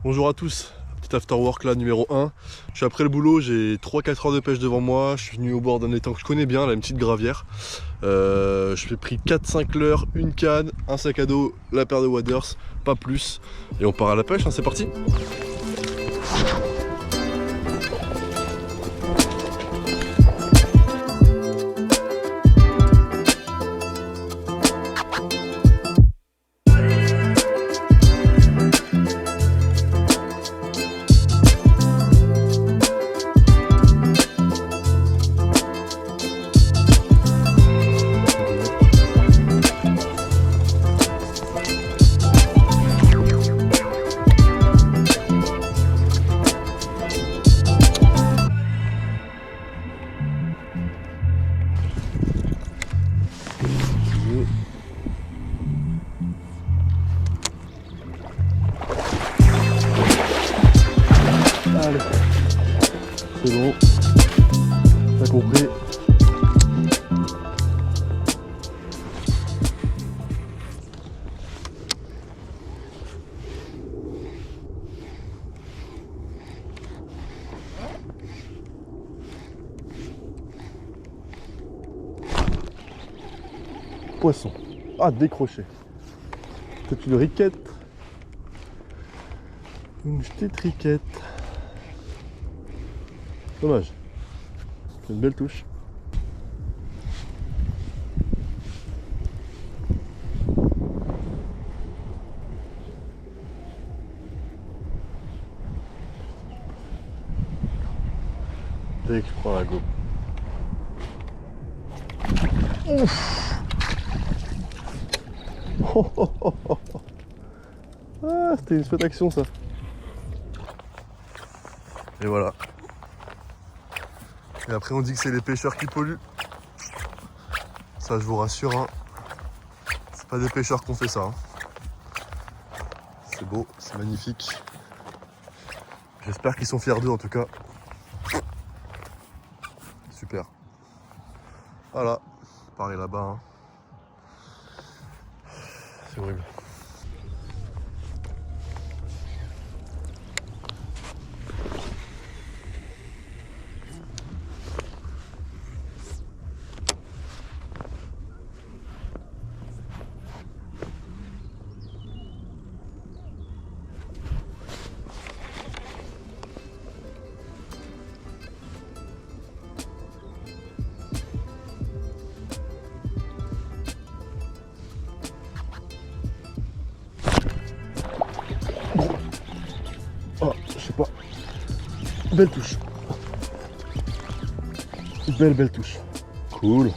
Bonjour à tous, petit after work là numéro 1. Je suis après le boulot, j'ai 3-4 heures de pêche devant moi. Je suis venu au bord d'un étang que je connais bien, là, une petite gravière. Je fais pris 4-5 leurres, une canne, un sac à dos, la paire de waders, pas plus. Et on part à la pêche, hein, c'est parti. Allez, c'est bon, t'as compris. Poisson. Ah, décroché. C'est une riquette. Une petite riquette. Dommage. C'est une belle touche. Dès que je prends la go. Ouf. Oh, oh, oh, oh. Ah, c'était une chouette action ça. Et voilà. Et après on dit que c'est les pêcheurs qui polluent. Ça je vous rassure, hein. C'est pas des pêcheurs qui ont fait ça. Hein. C'est beau, c'est magnifique. J'espère qu'ils sont fiers d'eux en tout cas. Super. Voilà, pareil là-bas. Hein. C'est horrible. Oh, je sais pas. Belle touche. Belle touche. Cool.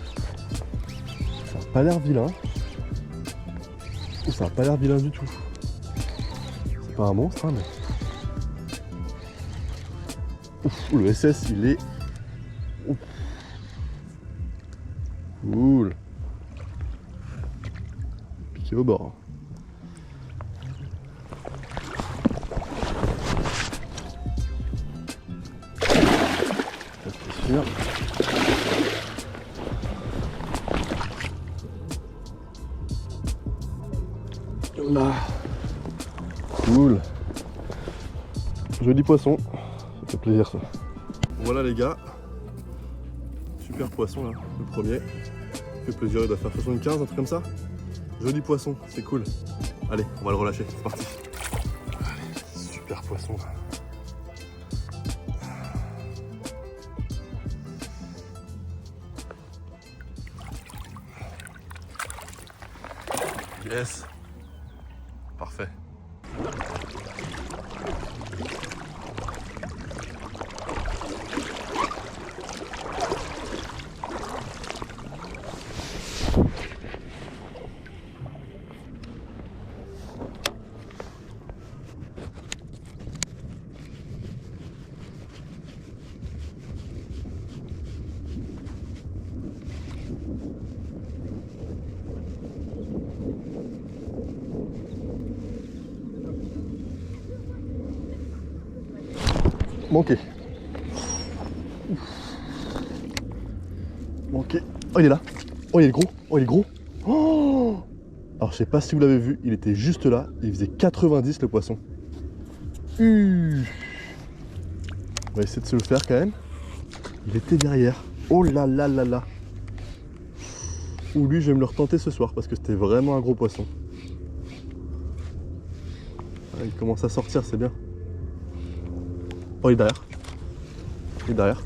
Ça a pas l'air vilain. Ça a pas l'air vilain du tout. C'est pas un monstre, hein, mais... Ouf, le SS, il est... Ouf. Cool. Piqué au bord. C'est sûr. Là. Cool. Joli poisson. Ça fait plaisir ça. Voilà les gars. Super poisson là, le premier. Ça fait plaisir, il doit faire 75, un truc comme ça. Joli poisson, c'est cool. Allez, on va le relâcher, c'est parti. Allez, super poisson. Yes. Parfait. Manqué. Manqué. Oh, il est là. Oh, il est gros. Oh, il est gros. Oh, alors, je sais pas si vous l'avez vu, il était juste là. Il faisait 90 le poisson. On va essayer de se le faire quand même. Il était derrière. Oh là là là là. Ou lui, je vais me le retenter ce soir parce que c'était vraiment un gros poisson. Ah, il commence à sortir, c'est bien. Oh, il est derrière. Il est derrière.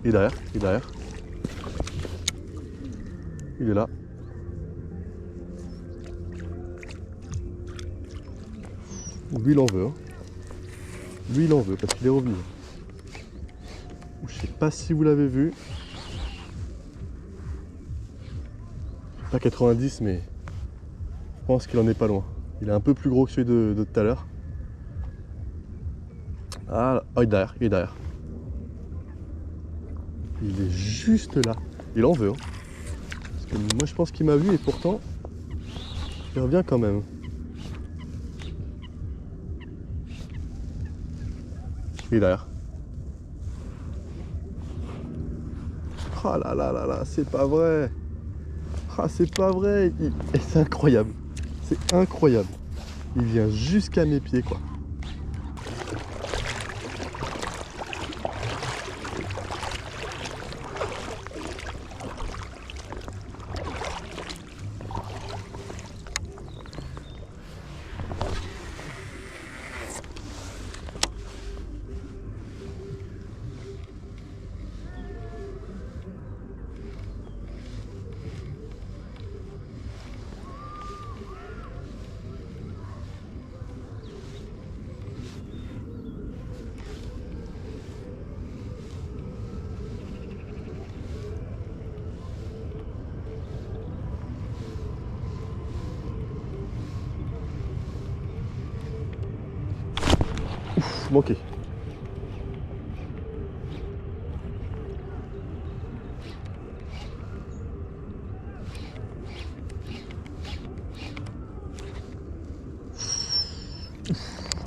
Il est derrière. Il est derrière. Il est là. Lui, il en veut. Hein. Lui, il en veut parce qu'il est revenu. Je sais pas si vous l'avez vu. Pas 90, mais je pense qu'il en est pas loin. Il est un peu plus gros que celui de tout à l'heure. Ah, oh, il est derrière, il est derrière. Il est juste là. Il en veut. Hein. Parce que moi, je pense qu'il m'a vu et pourtant, il revient quand même. Il est derrière. Ah là là là là, c'est pas vrai. Ah, c'est pas vrai. Et c'est incroyable. C'est incroyable. Il vient jusqu'à mes pieds, quoi. Ouf, manqué.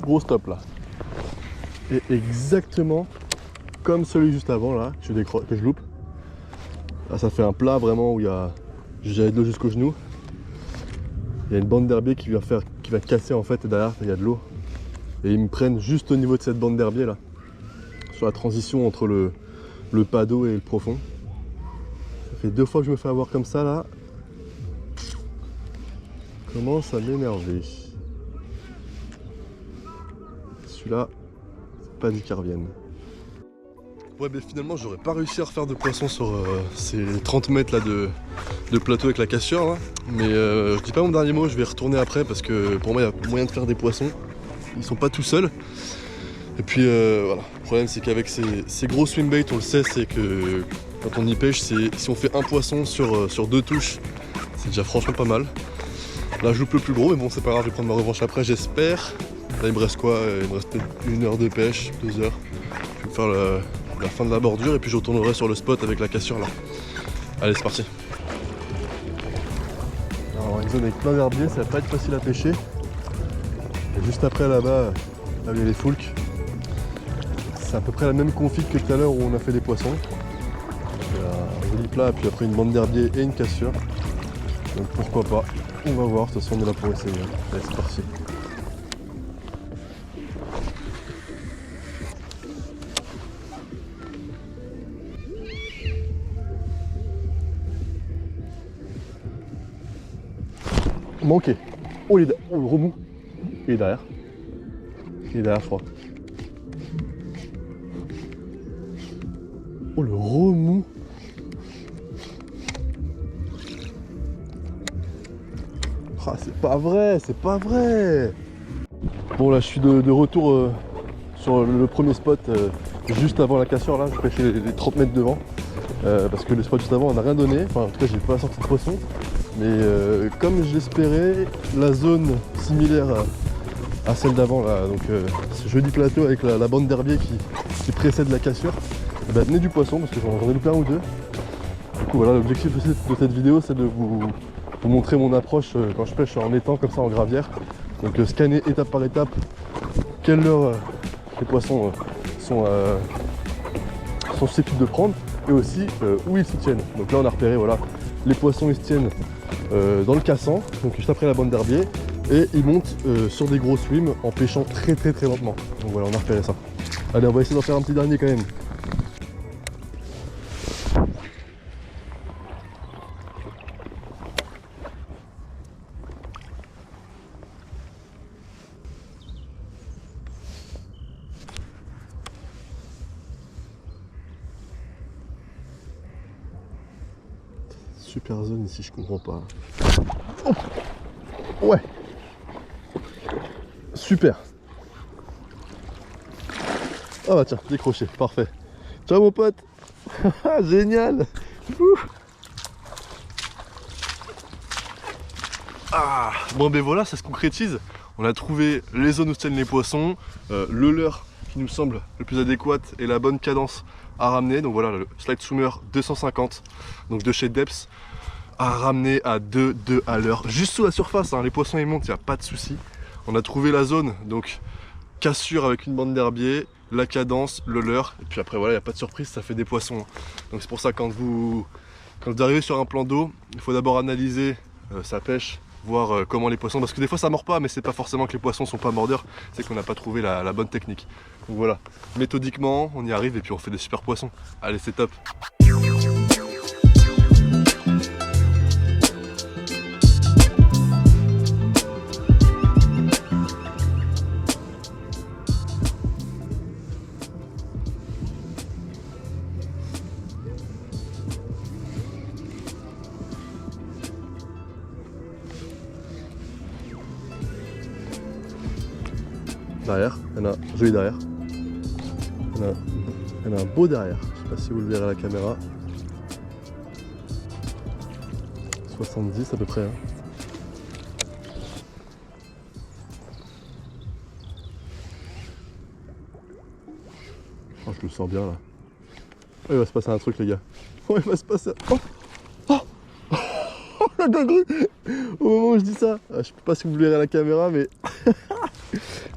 Gros stop là. Et exactement comme celui juste avant là, que je loupe. Là, ça fait un plat vraiment où j'avais de l'eau jusqu'au genou. Il y a une bande d'herbier qui va casser en fait et derrière il y a de l'eau. Et ils me prennent juste au niveau de cette bande d'herbier là. Sur la transition entre le pas d'eau et le profond. Ça fait 2 fois que je me fais avoir comme ça là. Commence à m'énerver. Celui-là, c'est pas dit qu'il revienne. Ouais, mais finalement, j'aurais pas réussi à refaire de poisson sur ces 30 mètres là de plateau avec la cassure là. Mais je dis pas mon dernier mot, je vais retourner après parce que pour moi, il y a moyen de faire des poissons. Ils sont pas tout seuls. Et puis voilà, le problème c'est qu'avec ces gros swimbaits, on le sait, c'est que quand on y pêche, si on fait un poisson sur 2 touches, c'est déjà franchement pas mal. Là, je loupe le plus gros, mais bon, c'est pas grave, je vais prendre ma revanche après, j'espère. Là, il me reste quoi? Il me reste peut-être 1 heure de pêche, 2 heures. Je vais faire la fin de la bordure et puis je retournerai sur le spot avec la cassure là. Allez, c'est parti. Alors, une zone avec plein d'herbiers, ça va pas être facile à pêcher. Et juste après là-bas, là où il y a les foulques, c'est à peu près la même config que tout à l'heure où on a fait des poissons. Il y a un joli plat, puis après une bande d'herbier et une cassure. Donc pourquoi pas, on va voir, de toute façon on est là pour essayer. Allez, c'est parti. Manqué. Oh, le remous. Il est derrière. Il est derrière, je crois. Oh, le remous. Ah, c'est pas vrai, c'est pas vrai. Bon, là, je suis de retour sur le premier spot, juste avant la cassure. Là, je pêchais les 30 mètres devant. Parce que le spot juste avant, on n'a rien donné. Enfin, en tout cas, j'ai pas sorti de poisson. Mais comme je l'espérais, la zone similaire à celle d'avant, là, donc ce joli plateau avec la bande d'herbier qui précède la cassure, bah, tenait du poisson parce que j'en ai loupé 1 ou 2. Du coup, voilà, l'objectif de cette vidéo, c'est de vous montrer mon approche quand je pêche en étang comme ça en gravière. Donc scanner étape par étape quelle heure les poissons sont susceptibles de prendre et aussi où ils se tiennent. Donc là, on a repéré, voilà, les poissons ils se tiennent dans le cassant, donc juste après la bande d'herbier, Et ils montent sur des gros swims en pêchant très lentement. Donc voilà, on a repéré ça. Allez, on va essayer d'en faire un petit dernier quand même. Super zone ici, je comprends pas. Oh, ouais. Super. Ah bah tiens, décroché, parfait. Ciao mon pote. Génial. Ah, bon ben voilà, ça se concrétise. On a trouvé les zones où se tiennent les poissons, le leurre qui nous semble le plus adéquat et la bonne cadence à ramener. Donc voilà, le slide swimmer 250, donc de chez Depths, à ramener à 2 à l'heure, juste sous la surface, hein. Les poissons ils montent, il n'y a pas de souci. On a trouvé la zone, donc cassure avec une bande d'herbier, la cadence, le leurre, et puis après voilà, il n'y a pas de surprise, ça fait des poissons. Donc c'est pour ça quand vous arrivez sur un plan d'eau, il faut d'abord analyser sa pêche, voir comment les poissons, parce que des fois ça mord pas, mais c'est pas forcément que les poissons sont pas mordeurs, c'est qu'on n'a pas trouvé la bonne technique. Donc voilà, méthodiquement on y arrive et puis on fait des super poissons. Allez, c'est top. Derrière, il y en a un joli derrière. Il y en a un beau derrière. Je sais pas si vous le verrez à la caméra. 70 à peu près. Hein. Oh, je le sens bien là. Oh, il va se passer un truc les gars. Oh, il va se passer. Oh, oh, oh la dinguerie. Au moment où je dis ça, je sais pas si vous le verrez à la caméra, mais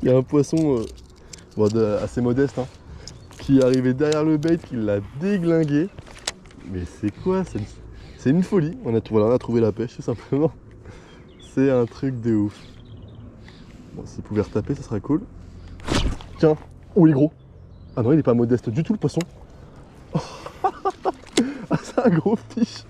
il y a un poisson bon, assez modeste, hein, qui est arrivé derrière le bait, qui l'a déglingué. Mais c'est quoi? C'est une folie. On a trouvé la pêche tout simplement. C'est un truc de ouf. Bon, s'il pouvait retaper, ça serait cool. Tiens, oh il est gros. Ah non, il est pas modeste du tout le poisson. Ah, c'est un gros fiche.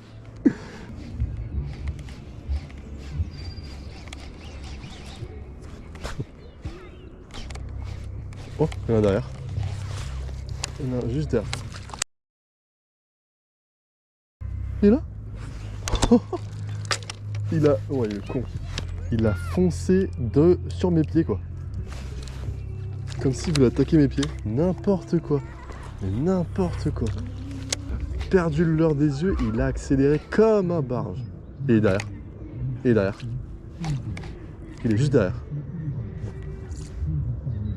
Oh, il y en a derrière. Il y en a juste derrière. Il est là. Il a... Ouais, il est con. Il a foncé sur mes pieds, quoi. Comme s'il voulait attaquer mes pieds. N'importe quoi. Mais n'importe quoi. Perdu le leurre des yeux, il a accéléré comme un barge. Et il est derrière. Il est derrière. Il est juste derrière.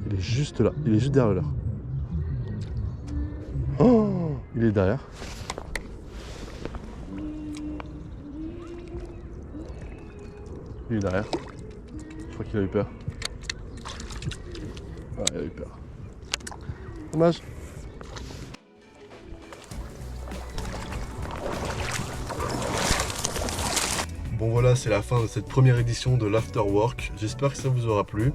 Il est juste là. Il est juste derrière le leurre. Oh, il est derrière. Il est derrière. Je crois qu'il a eu peur. Ouais, il a eu peur. Dommage. Bon voilà, c'est la fin de cette première édition de l'Afterwork. J'espère que ça vous aura plu.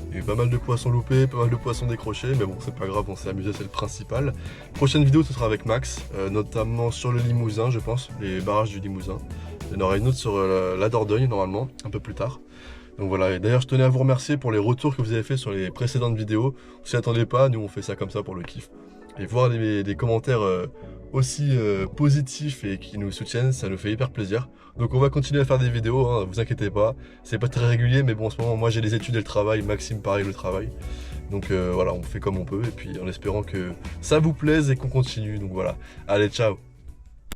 Il y a eu pas mal de poissons loupés, pas mal de poissons décrochés, mais bon, c'est pas grave, on s'est amusé, c'est le principal. Prochaine vidéo, ce sera avec Max, notamment sur le Limousin, je pense, les barrages du Limousin. Il y en aura une autre sur la Dordogne, normalement, un peu plus tard. Donc voilà, et d'ailleurs, je tenais à vous remercier pour les retours que vous avez fait sur les précédentes vidéos. Vous s'y attendez pas, nous on fait ça comme ça pour le kiff. Et voir des commentaires aussi positifs et qui nous soutiennent, ça nous fait hyper plaisir. Donc on va continuer à faire des vidéos, hein, vous inquiétez pas. C'est pas très régulier, mais bon, en ce moment, moi j'ai les études et le travail, Maxime pareil le travail. Donc voilà, on fait comme on peut, et puis en espérant que ça vous plaise et qu'on continue. Donc voilà, allez, ciao!